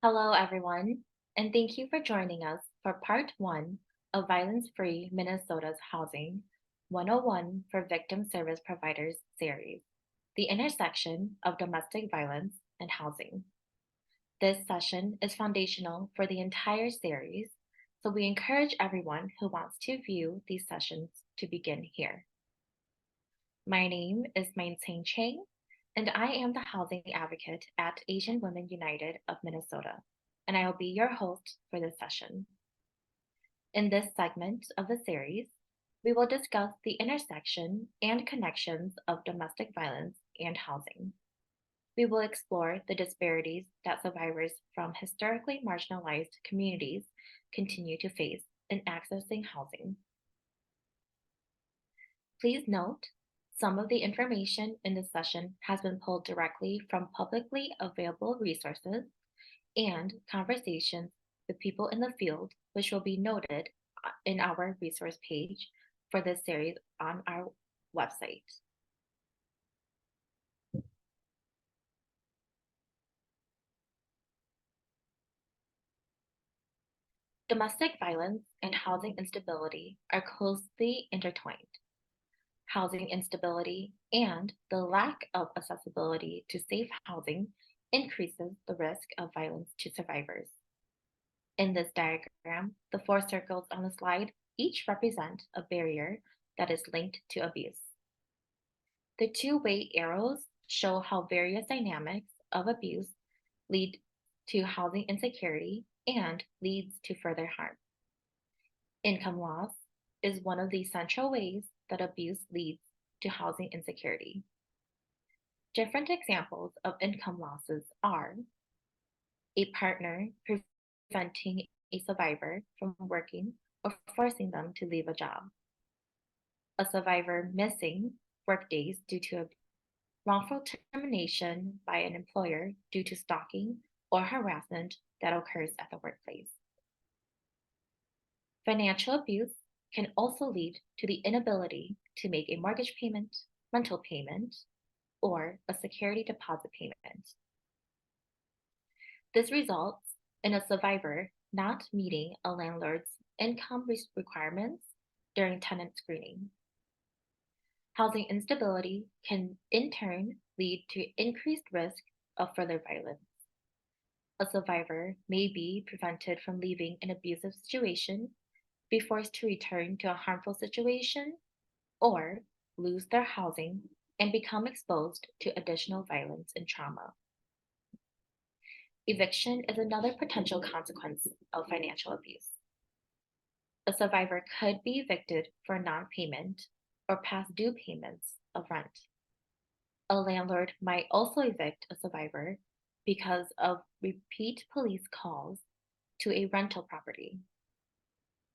Hello, everyone, and thank you for joining us for part one of Violence Free Minnesota's Housing 101 for Victim Service Providers series, The Intersection of Domestic Violence and Housing. This session is foundational for the entire series, so we encourage everyone who wants to view these sessions to begin here. My name is Maintain Chang, and I am the housing advocate at Asian Women United of Minnesota, and I will be your host for this session. In this segment of the series, we will discuss the intersection and connections of domestic violence and housing. We will explore the disparities that survivors from historically marginalized communities continue to face in accessing housing. Please note, some of the information in this session has been pulled directly from publicly available resources and conversations with people in the field, which will be noted in our resource page for this series on our website. Domestic violence and housing instability are closely intertwined. Housing instability and the lack of accessibility to safe housing increases the risk of violence to survivors. In this diagram, the four circles on the slide each represent a barrier that is linked to abuse. The two-way arrows show how various dynamics of abuse lead to housing insecurity and leads to further harm. Income loss is one of the central ways that abuse leads to housing insecurity. Different examples of income losses are a partner preventing a survivor from working or forcing them to leave a job, a survivor missing work days due to a wrongful termination by an employer due to stalking or harassment that occurs at the workplace. Financial abuse can also lead to the inability to make a mortgage payment, rental payment, or a security deposit payment. This results in a survivor not meeting a landlord's income requirements during tenant screening. Housing instability can in turn lead to increased risk of further violence. A survivor may be prevented from leaving an abusive situation, be forced to return to a harmful situation, or lose their housing and become exposed to additional violence and trauma. Eviction is another potential consequence of financial abuse. A survivor could be evicted for non-payment or past due payments of rent. A landlord might also evict a survivor because of repeat police calls to a rental property.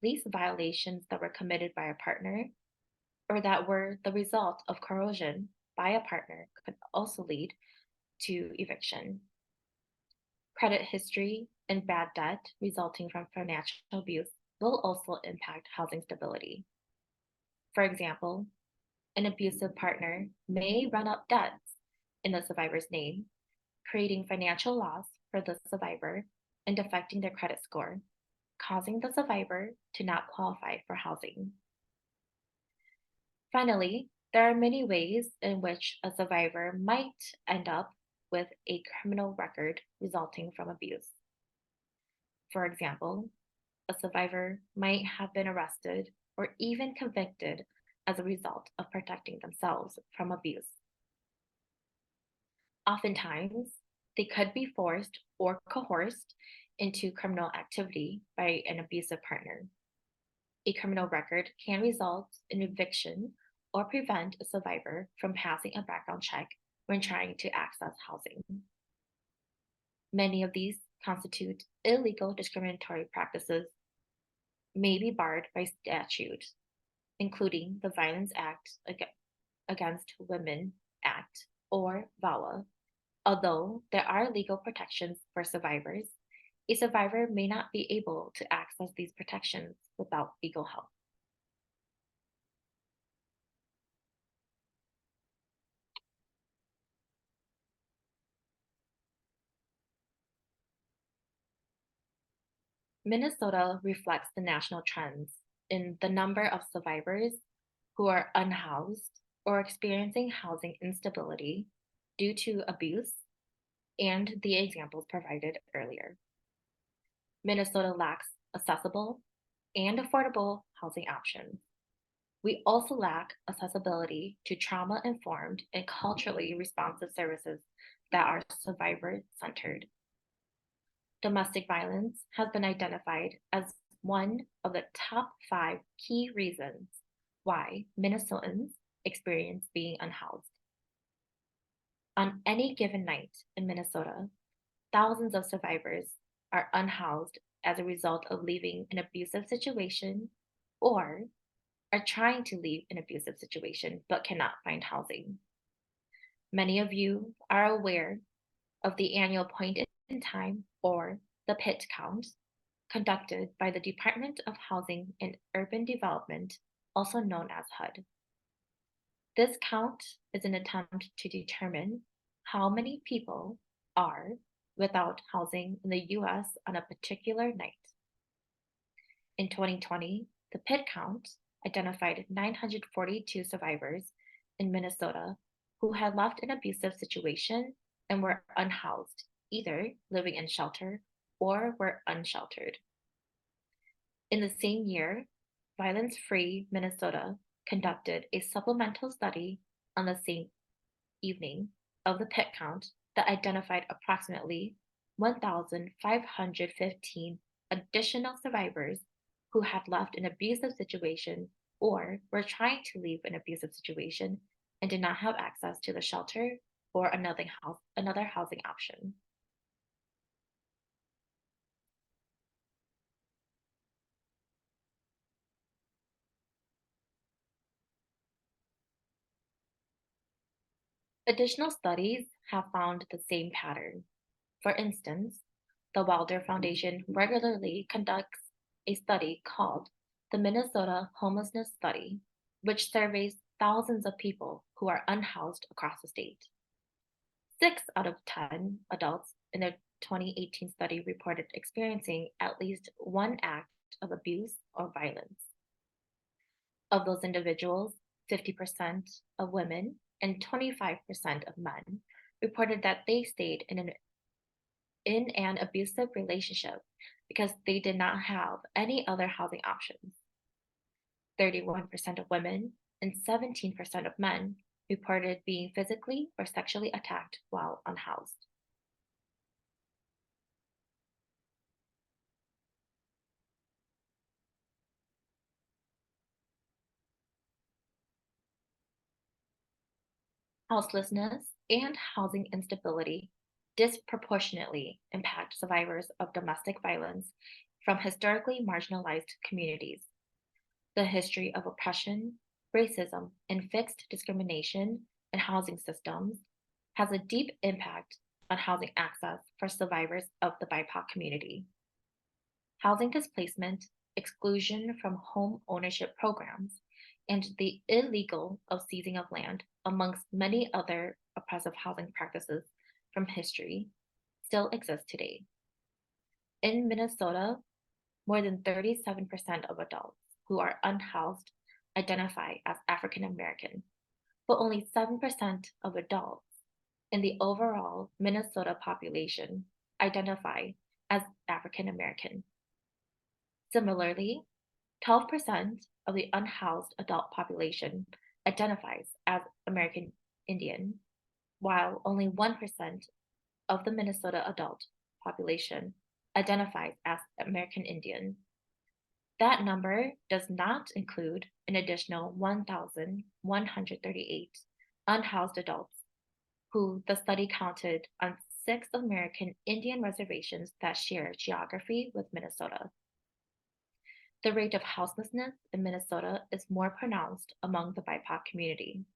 Lease violations that were committed by a partner or that were the result of coercion by a partner could also lead to eviction. Credit history and bad debt resulting from financial abuse will also impact housing stability. For example, an abusive partner may run up debts in the survivor's name, creating financial loss for the survivor and affecting their credit score, causing the survivor to not qualify for housing. Finally, there are many ways in which a survivor might end up with a criminal record resulting from abuse. For example, a survivor might have been arrested or even convicted as a result of protecting themselves from abuse. Oftentimes, they could be forced or coerced into criminal activity by an abusive partner. A criminal record can result in eviction or prevent a survivor from passing a background check when trying to access housing. Many of these constitute illegal discriminatory practices may be barred by statute, including the Violence Act Against Women Act, or VAWA. Although there are legal protections for survivors, a survivor may not be able to access these protections without legal help. Minnesota reflects the national trends in the number of survivors who are unhoused or experiencing housing instability due to abuse and the examples provided earlier. Minnesota lacks accessible and affordable housing options. We also lack accessibility to trauma informed and culturally responsive services that are survivor centered. Domestic violence has been identified as one of the top 5 key reasons why Minnesotans experience being unhoused. On any given night in Minnesota, thousands of survivors are unhoused as a result of leaving an abusive situation or are trying to leave an abusive situation but cannot find housing. Many of you are aware of the annual point in time or the PIT count conducted by the Department of Housing and Urban Development, also known as HUD. This count is an attempt to determine how many people are without housing in the US on a particular night. In 2020, the PIT count identified 942 survivors in Minnesota who had left an abusive situation and were unhoused, either living in shelter or were unsheltered. In the same year, Violence Free Minnesota conducted a supplemental study on the same evening of the PIT count that identified approximately 1,515 additional survivors who had left an abusive situation or were trying to leave an abusive situation and did not have access to the shelter or another housing option. Additional studies have found the same pattern. For instance, the Wilder Foundation regularly conducts a study called the Minnesota Homelessness Study, which surveys thousands of people who are unhoused across the state. 6 out of 10 adults in their 2018 study reported experiencing at least one act of abuse or violence. Of those individuals, 50% of women and 25% of men reported that they stayed in an abusive relationship because they did not have any other housing options. 31% of women and 17% of men reported being physically or sexually attacked while unhoused. Houselessness and housing instability disproportionately impact survivors of domestic violence from historically marginalized communities. The history of oppression, racism, and fixed discrimination in housing systems has a deep impact on housing access for survivors of the BIPOC community. Housing displacement, exclusion from home ownership programs, and the illegal of seizing of land, amongst many other oppressive housing practices from history, still exist today. In Minnesota, more than 37% of adults who are unhoused identify as African American, but only 7% of adults in the overall Minnesota population identify as African American. Similarly, 12% of the unhoused adult population identifies as American Indian, while only 1% of the Minnesota adult population identifies as American Indian. That number does not include an additional 1,138 unhoused adults who the study counted on 6 American Indian reservations that share geography with Minnesota. The rate of houselessness in Minnesota is more pronounced among the BIPOC community.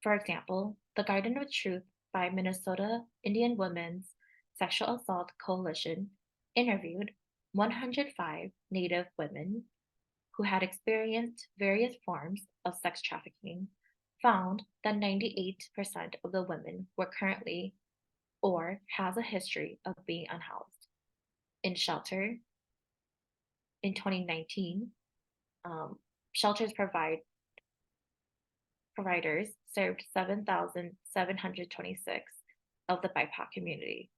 For example, the Garden of Truth by Minnesota Indian Women's Sexual Assault Coalition interviewed 105 Native women who had experienced various forms of sex trafficking, found that 98% of the women were currently or has a history of being unhoused, in shelter, In 2019, shelters providers served 7,726 of the BIPOC community.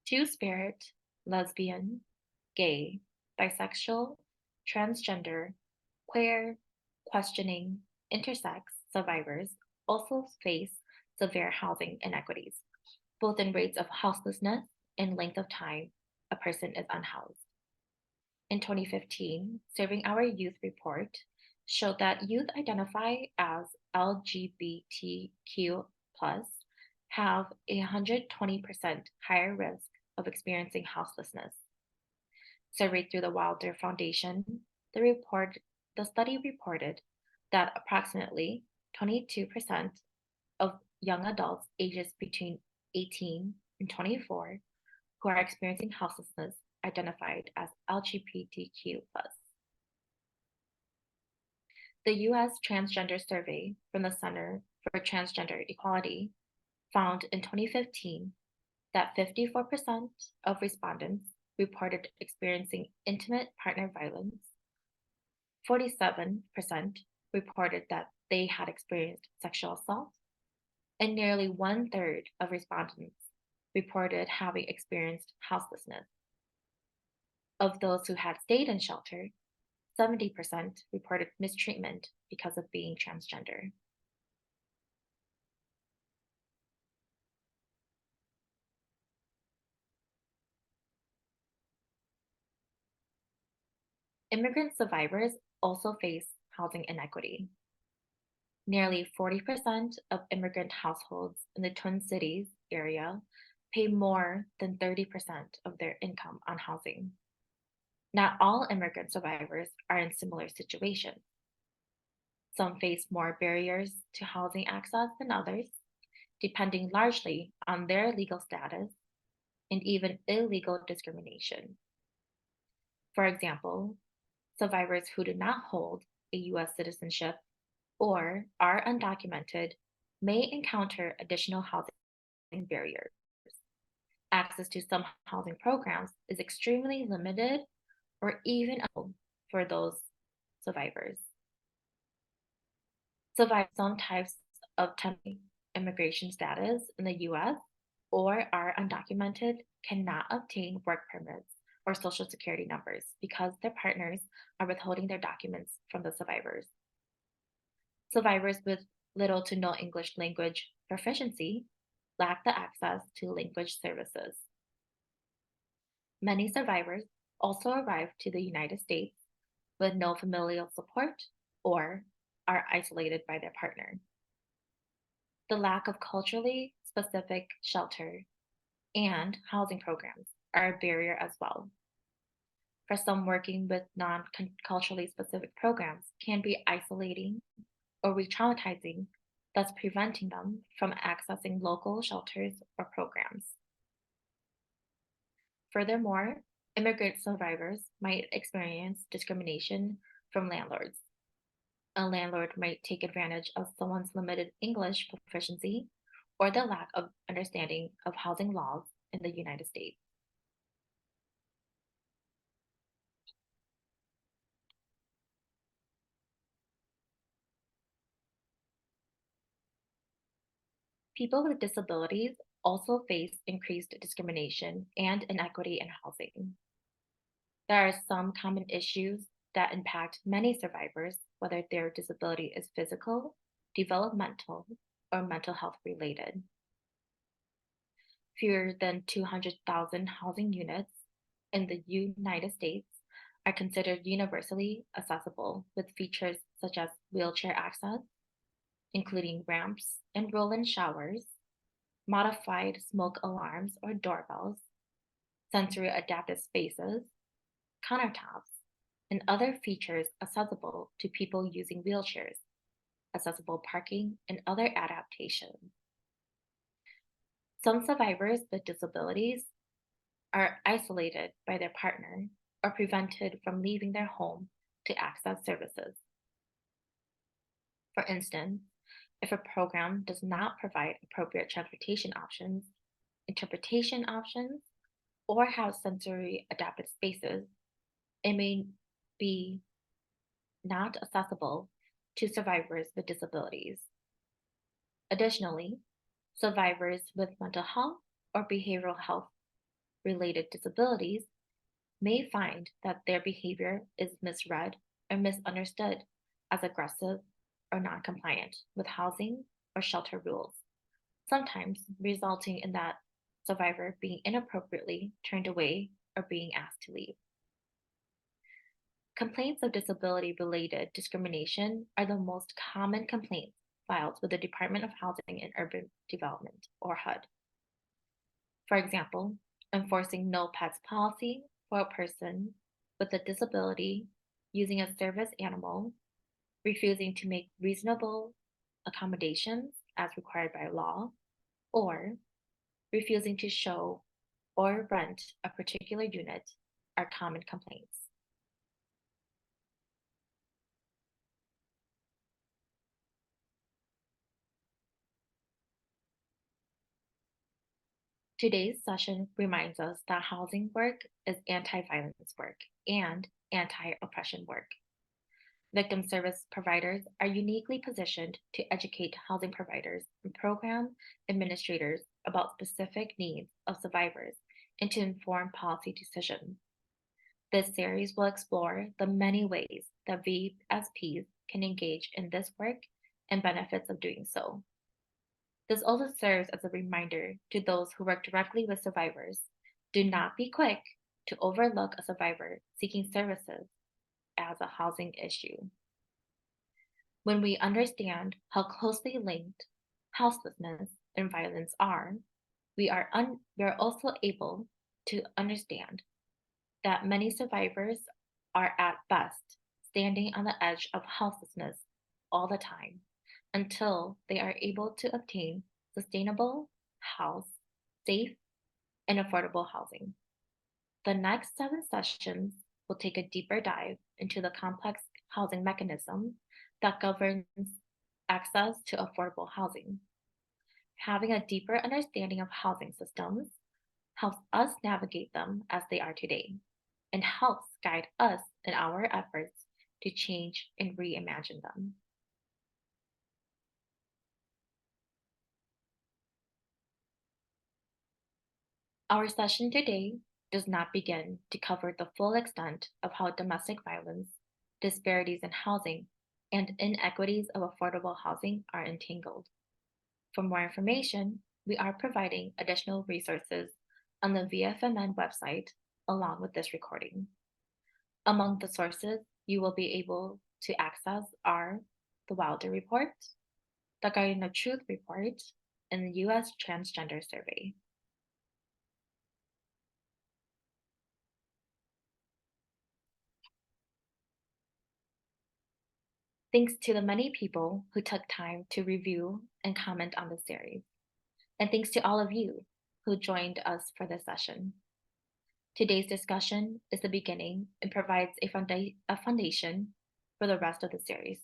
Two-spirit, lesbian, gay, bisexual, transgender, queer, questioning, intersex survivors also face severe housing inequities, both in rates of houselessness and length of time a person is unhoused. In 2015, Serving Our Youth report showed that youth identify as LGBTQ plus have a 120% higher risk of experiencing houselessness. Surveyed through the Wilder Foundation, the study reported that approximately 22% of young adults ages between 18 and 24 who are experiencing houselessness identified as LGBTQ plus. The US Transgender Survey from the Center for Transgender Equality found in 2015 that 54% of respondents reported experiencing intimate partner violence, 47% reported that they had experienced sexual assault, and nearly one-third of respondents reported having experienced houselessness. Of those who had stayed in shelter, 70% reported mistreatment because of being transgender. Immigrant survivors also face housing inequity. Nearly 40% of immigrant households in the Twin Cities area pay more than 30% of their income on housing. Not all immigrant survivors are in similar situations. Some face more barriers to housing access than others, depending largely on their legal status and even illegal discrimination. For example, survivors who do not hold a US citizenship or are undocumented may encounter additional housing barriers. Access to some housing programs is extremely limited or even for those survivors. Survivors some types of temporary immigration status in the US or are undocumented cannot obtain work permits or social security numbers because their partners are withholding their documents from the survivors. Survivors with little to no English language proficiency lack the access to language services. Many survivors also arrive to the United States with no familial support or are isolated by their partner. The lack of culturally specific shelter and housing programs are a barrier as well. For some, working with non-culturally specific programs can be isolating or re-traumatizing, thus preventing them from accessing local shelters or programs. Furthermore, immigrant survivors might experience discrimination from landlords. A landlord might take advantage of someone's limited English proficiency or the lack of understanding of housing laws in the United States. People with disabilities also face increased discrimination and inequity in housing. There are some common issues that impact many survivors, whether their disability is physical, developmental, or mental health related. Fewer than 200,000 housing units in the United States are considered universally accessible with features such as wheelchair access, including ramps and roll-in showers, modified smoke alarms or doorbells, sensory adaptive spaces, countertops, and other features accessible to people using wheelchairs, accessible parking, and other adaptations. Some survivors with disabilities are isolated by their partner or prevented from leaving their home to access services. For instance, if a program does not provide appropriate transportation options, interpretation options, or have sensory adaptive spaces, it may be not accessible to survivors with disabilities. Additionally, survivors with mental health or behavioral health related disabilities may find that their behavior is misread or misunderstood as aggressive or non-compliant with housing or shelter rules, sometimes resulting in that survivor being inappropriately turned away or being asked to leave. Complaints of disability related discrimination are the most common complaints filed with the Department of Housing and Urban Development, or HUD. For example, enforcing no pets policy for a person with a disability, using a service animal, refusing to make reasonable accommodations as required by law, or refusing to show or rent a particular unit are common complaints. Today's session reminds us that housing work is anti violence work and anti oppression work. Victim service providers are uniquely positioned to educate housing providers and program administrators about specific needs of survivors and to inform policy decisions. This series will explore the many ways that VSPs can engage in this work and benefits of doing so. This also serves as a reminder to those who work directly with survivors. Do not be quick to overlook a survivor seeking services as a housing issue. When we understand how closely linked houselessness and violence are, we are also able to understand that many survivors are at best standing on the edge of houselessness all the time until they are able to obtain sustainable, house, safe, and affordable housing. The next 7 sessions will take a deeper dive into the complex housing mechanism that governs access to affordable housing. Having a deeper understanding of housing systems helps us navigate them as they are today and helps guide us in our efforts to change and reimagine them. Our session today does not begin to cover the full extent of how domestic violence, disparities in housing, and inequities of affordable housing are entangled. For more information, we are providing additional resources on the VFMN website along with this recording. Among the sources you will be able to access are the Wilder Report, the Guardian of Truth Report, and the US Transgender Survey. Thanks to the many people who took time to review and comment on the series. And thanks to all of you who joined us for this session. Today's discussion is the beginning and provides a foundation for the rest of the series.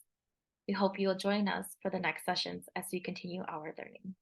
We hope you will join us for the next sessions as we continue our learning.